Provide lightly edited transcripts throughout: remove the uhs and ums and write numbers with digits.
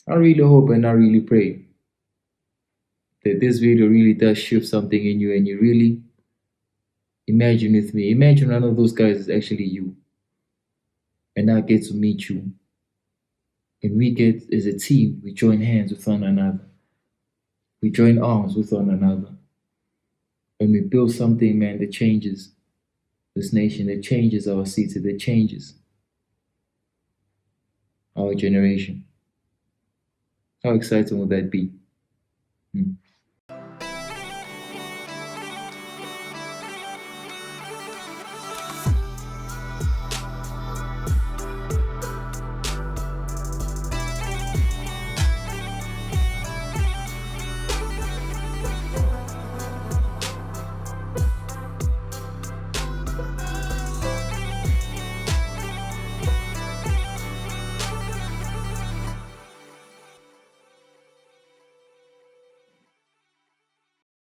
I really hope and I really pray that this video really does shift something in you and you really imagine with me. Imagine one of those guys is actually you and I get to meet you. And we get, as a team, we join hands with one another. We join arms with one another. And we build something, man, that changes this nation, that changes our city, that changes our generation. How exciting would that be? Hmm.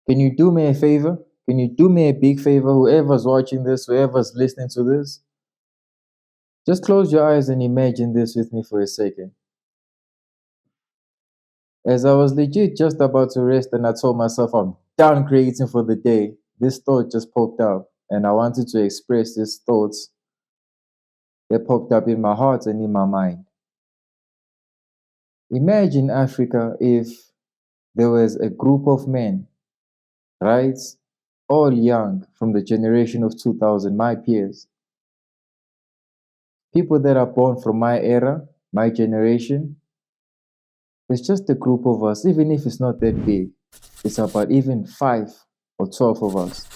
Can you do me a favor? Can you do me a big favor? Whoever's watching this, whoever's listening to this, just close your eyes and imagine this with me for a second. As I was legit just about to rest and I told myself I'm done creating for the day, this thought just popped up and I wanted to express these thoughts that popped up in my heart and in my mind. Imagine Africa if there was a group of men, right? All young from the generation of 2000, my peers, people that are born from my era, my generation. It's just a group of us, even if it's not that big. It's about even 5 or 12 of us.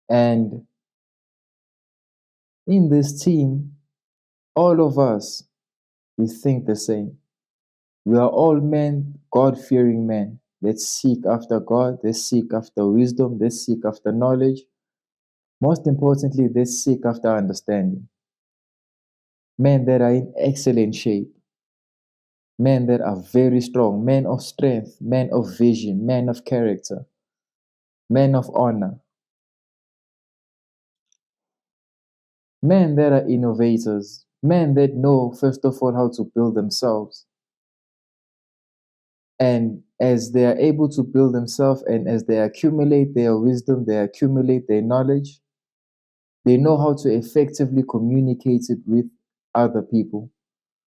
And in this team, all of us, we think the same. We are all men, God fearing men that seek after God, they seek after wisdom, they seek after knowledge. Most importantly, they seek after understanding. Men that are in excellent shape, men that are very strong, men of strength, men of vision, men of character, men of honor, men that are innovators, men that know, first of all, how to build themselves. And as they are able to build themselves and as they accumulate their wisdom, they accumulate their knowledge, they know how to effectively communicate it with other people,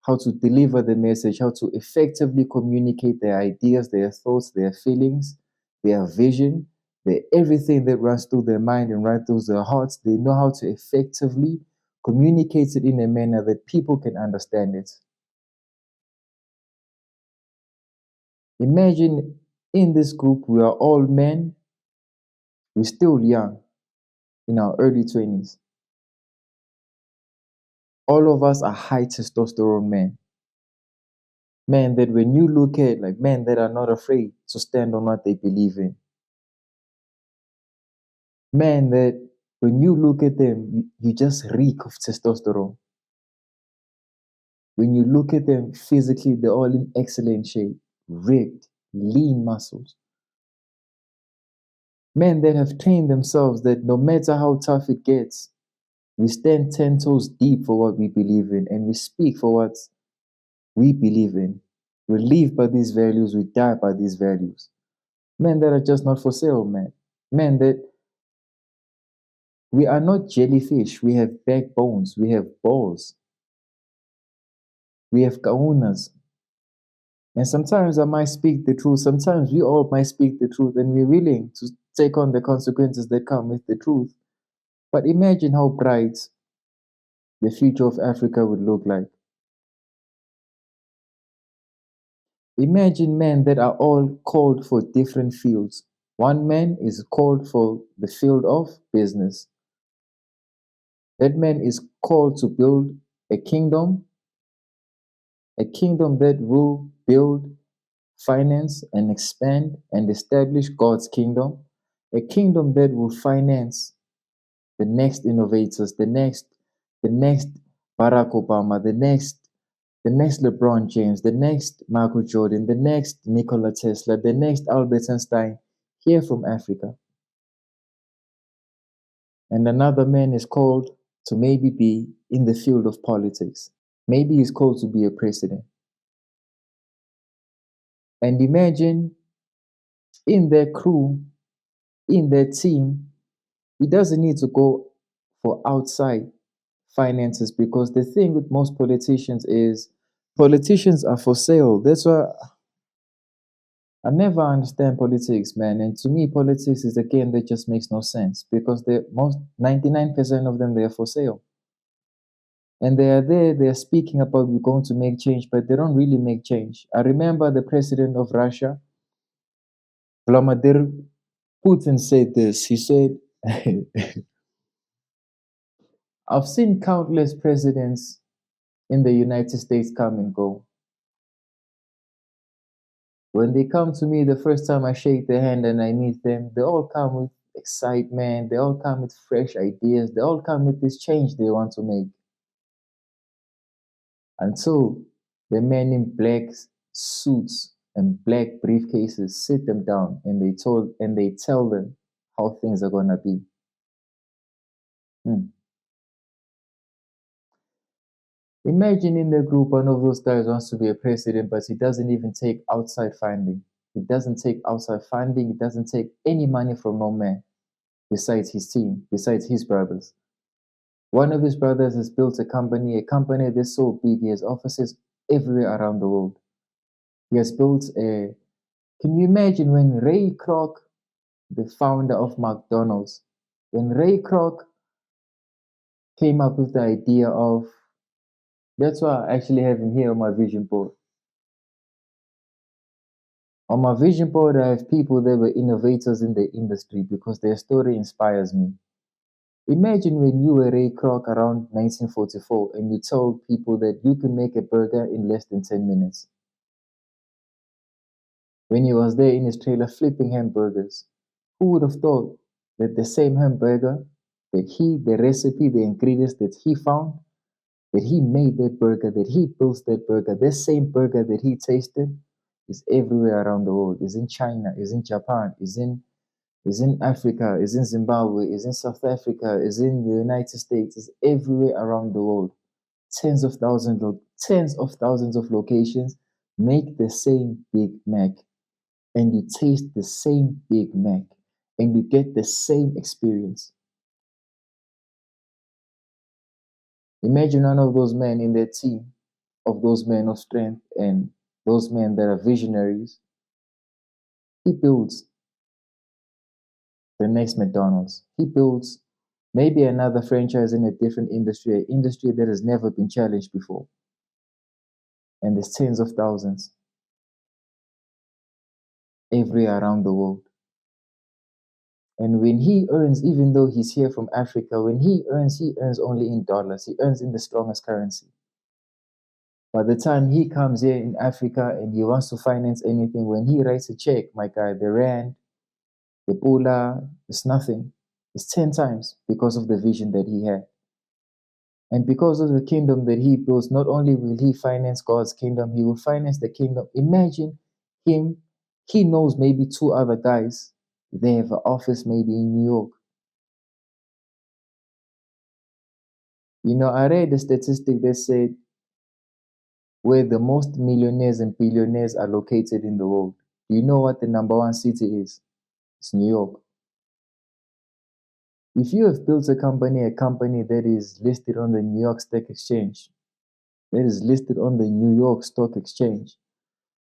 how to deliver the message, how to effectively communicate their ideas, their thoughts, their feelings, their vision, everything that runs through their mind and runs through their hearts. They know how to effectively communicate it in a manner that people can understand it. Imagine in this group, we are all men, we're still young, in our early 20s. All of us are high testosterone men. Men that when you look at, like men that are not afraid to stand on what they believe in. Men that when you look at them, you just reek of testosterone. When you look at them physically, they're all in excellent shape, ripped, lean muscles. Men that have trained themselves that no matter how tough it gets, we stand 10 toes deep for what we believe in and we speak for what we believe in. We live by these values, we die by these values. Men that are just not for sale, man. Men that we are not jellyfish. We have backbones, we have balls, we have kaunas. And sometimes I might speak the truth. Sometimes we all might speak the truth and we're willing to take on the consequences that come with the truth. But imagine how bright the future of Africa would look like. Imagine men that are all called for different fields. One man is called for the field of business. That man is called to build a kingdom that will build, finance, and expand and establish God's kingdom, a kingdom that will finance the next innovators, the next Barack Obama, the next LeBron James, the next Michael Jordan, the next Nikola Tesla, the next Albert Einstein, here from Africa. And another man is called to maybe be in the field of politics. Maybe he's called to be a president. And imagine in their crew, in their team, he doesn't need to go for outside finances, because the thing with most politicians is politicians are for sale. That's why I never understand politics, man. And to me, politics is a game that just makes no sense, because the most 99% of them, they're for sale. And they are there, they're speaking about we're going to make change, but they don't really make change. I remember the president of Russia, Vladimir Putin, said this. He said, I've seen countless presidents in the United States come and go. When they come to me, the first time I shake their hand and I meet them, they all come with excitement, they all come with fresh ideas, they all come with this change they want to make. Until the men in black suits and black briefcases sit them down and they tell them how things are gonna be. Hmm. Imagine in the group one of those guys wants to be a president, but he doesn't even take outside funding. He doesn't take outside funding, he doesn't take any money from no man besides his team, besides his brothers. One of his brothers has built a company that's so big, he has offices everywhere around the world. He has built a Can you imagine when Ray Kroc, the founder of McDonald's, when Ray Kroc came up with the idea of, that's why I actually have him here on my vision board. On my vision board, I have people that were innovators in the industry because their story inspires me. Imagine when you were Ray Kroc around 1944 and you told people that you can make a burger in less than 10 minutes. When he was there in his trailer flipping hamburgers, who would have thought that the same hamburger the recipe, the ingredients that he found, that he made that burger, that he built that burger, the same burger that he tasted is everywhere around the world, is in China, is in Japan, is in Africa, is in Zimbabwe, is in South Africa, is in the United States, is everywhere around the world. Tens of thousands of locations make the same Big Mac, and you taste the same Big Mac, and you get the same experience. Imagine one of those men in their team, of those men of strength and those men that are visionaries. He builds the next McDonald's. He builds maybe another franchise in a different industry, an industry that has never been challenged before. And there's tens of thousands everywhere around the world. And when he earns, even though he's here from Africa, when he earns only in dollars. He earns in the strongest currency. By the time he comes here in Africa and he wants to finance anything, when he writes a check, my guy, the rand, the pula, it's nothing. It's 10 times because of the vision that he had. And because of the kingdom that he builds, not only will he finance God's kingdom, he will finance the kingdom. Imagine him, he knows maybe two other guys. They have an office maybe in New York. You know, I read a statistic that said where the most millionaires and billionaires are located in the world. Do you know what the number one city is? It's New York. If you have built a company that is listed on the New York Stock Exchange, that is listed on the New York Stock Exchange,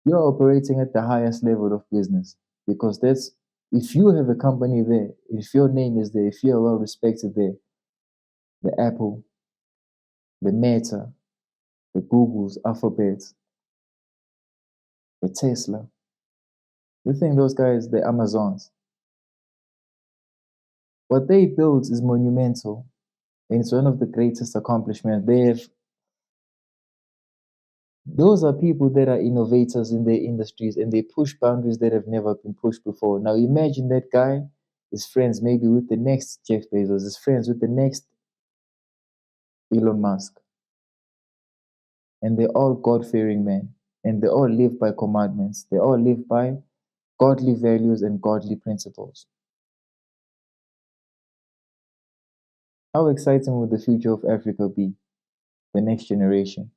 you're operating at the highest level of business, because that's, if you have a company there, if your name is there, if you're well respected there, the Apple, the Meta, the Googles, Alphabets, the Tesla, you think those guys, the Amazons, what they built is monumental, and it's one of the greatest accomplishments. Those are people that are innovators in their industries, and they push boundaries that have never been pushed before. Now imagine that guy is friends maybe with the next Jeff Bezos, is friends with the next Elon Musk, and they're all God-fearing men, and they all live by commandments. They all live by godly values and godly principles. How exciting would the future of Africa be? The next generation.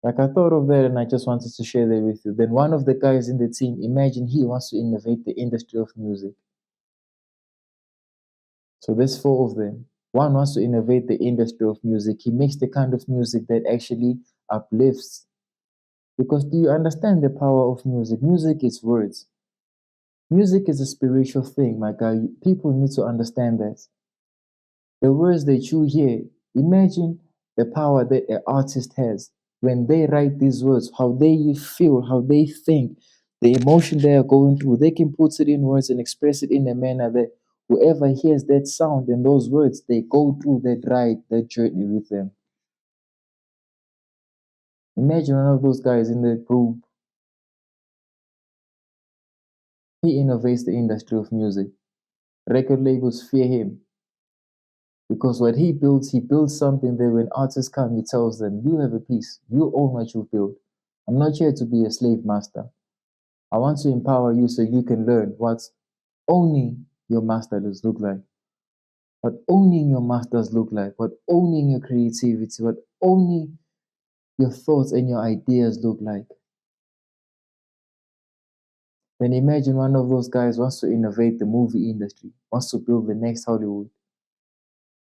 Like I thought of that and I just wanted to share that with you. Then one of the guys in the team, imagine he wants to innovate the industry of music. So there's four of them. One wants to innovate the industry of music. He makes the kind of music that actually uplifts. Because do you understand the power of music? Music is words. Music is a spiritual thing, my guy. People need to understand that. The words that you hear, imagine the power that an artist has when they write these words, how they feel, how they think, the emotion they are going through. They can put it in words and express it in a manner that whoever hears that sound and those words, they go through that ride, that journey with them. Imagine one of those guys in the group, he innovates the industry of music. Record labels fear him because what he builds something that when artists come, he tells them, you have a piece, you own what you've built. I'm not here to be a slave master. I want to empower you so you can learn what owning your masters look like. What owning your masters look like. What owning your creativity. What owning your thoughts and your ideas look like. Then imagine one of those guys wants to innovate the movie industry, wants to build the next Hollywood.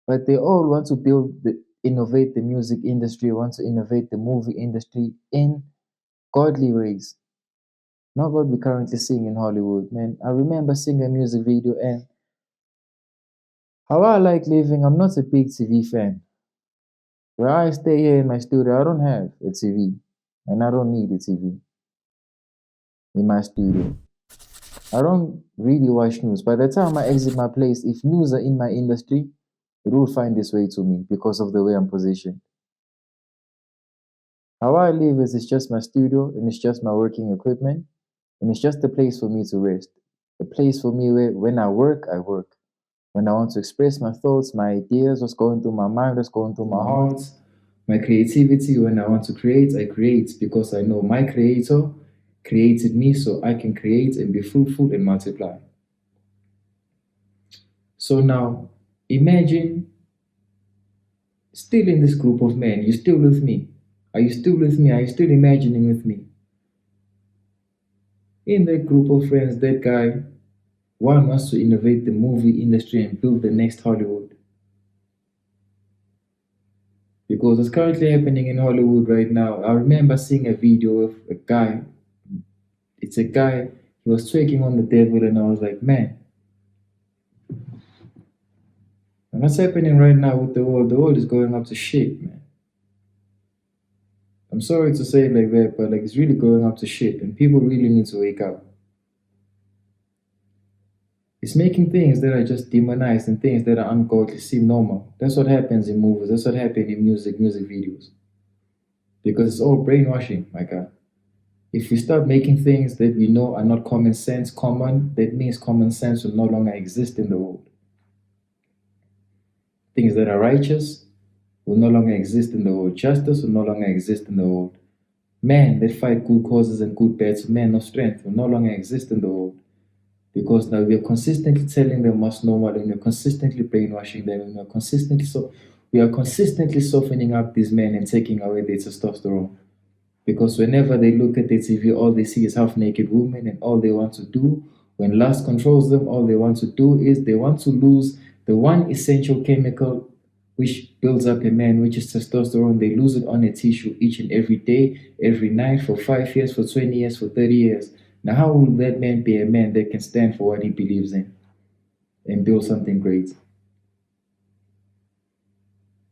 But they all want to innovate the music industry, want to innovate the movie industry in godly ways. Not what we're currently seeing in Hollywood, man. I remember seeing a music video and how I like living, I'm not a big TV fan. Where I stay here in my studio, I don't have a TV. And I don't need a TV in my studio. I don't really watch news. By the time I exit my place, if news are in my industry, it will find its way to me because of the way I'm positioned. How I live is it's just my studio and it's just my working equipment and it's just a place for me to rest. A place for me where when I work, I work. When I want to express my thoughts, my ideas, what's going through my mind, what's going through my heart, my creativity, when I want to create, I create because I know my creator created me so I can create and be fruitful and multiply. So now imagine still in this group of men, you're still with me. Are you still with me? Are you still imagining with me? In that group of friends, that guy, one wants to innovate the movie industry and build the next Hollywood. Because it's currently happening in Hollywood right now. I remember seeing a video of a guy. It's a guy, he was twerking on the devil, and I was like, man, and what's happening right now with the world? The world is going up to shit, man. I'm sorry to say it like that, but like it's really going up to shit, and people really need to wake up. It's making things that are just demonized and things that are ungodly seem normal. That's what happens in movies. That's what happens in music videos. Because it's all brainwashing, my God. If we start making things that we know are not common sense common, that means common sense will no longer exist in the world. Things that are righteous will no longer exist in the world. Justice will no longer exist in the world. Men that fight good causes and good battles, men of strength, will no longer exist in the world. Because now we are consistently telling them what's normal and we're consistently brainwashing them and we are consistently softening up these men and taking away their testosterone. Because whenever they look at the TV, all they see is half naked women, and all they want to do, when lust controls them, all they want to do is they want to lose the one essential chemical which builds up a man, which is testosterone. They lose it on a tissue each and every day, every night, for 5 years, for 20 years, for 30 years. Now, how will that man be a man that can stand for what he believes in and build something great?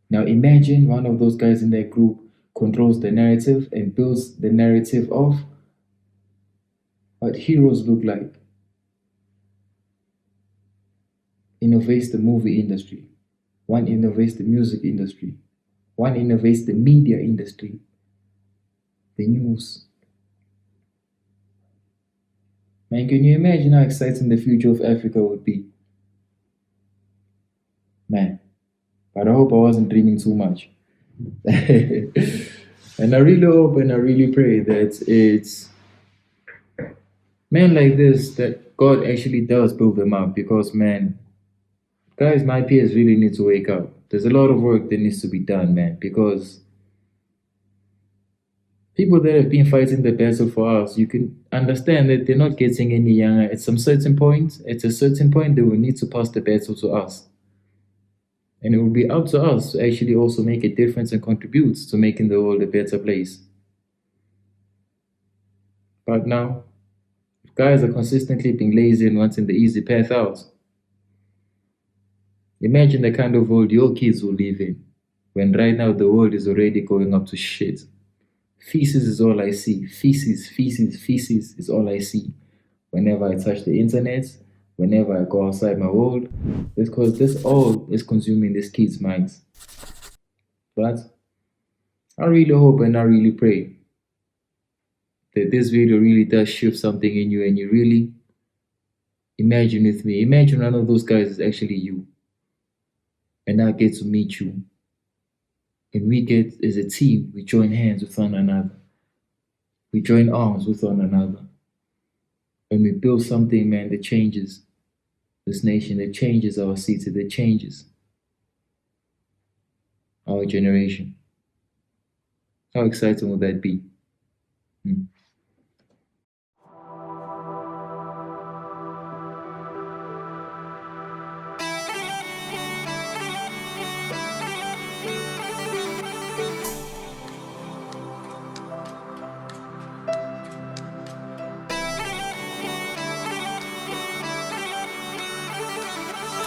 Now, imagine one of those guys in that group controls the narrative and builds the narrative of what heroes look like, innovates the movie industry, one innovates the music industry, one innovates the media industry, the news. Man, can you imagine how exciting the future of Africa would be? Man, but I hope I wasn't dreaming too much. And I really hope and I really pray that it's men like this that God actually does build them up because, man, guys, my peers really need to wake up. There's a lot of work that needs to be done, man, because People that have been fighting the battle for us, you can understand that they're not getting any younger. At a certain point, they will need to pass the battle to us. And it will be up to us to actually also make a difference and contribute to making the world a better place. But now, if guys are consistently being lazy and wanting the easy path out, imagine the kind of world your kids will live in when right now the world is already going up to shit. Feces is all I see. Feces, feces, feces is all I see. Whenever I touch the internet, whenever I go outside my world, because this all is consuming these kids' minds. But I really hope and I really pray that this video really does shift something in you and you really imagine with me. Imagine one of those guys is actually you. And I get to meet you. And we get, as a team, we join hands with one another. We join arms with one another. And we build something, man, that changes this nation, that changes our city, that changes our generation. How exciting would that be? Hmm.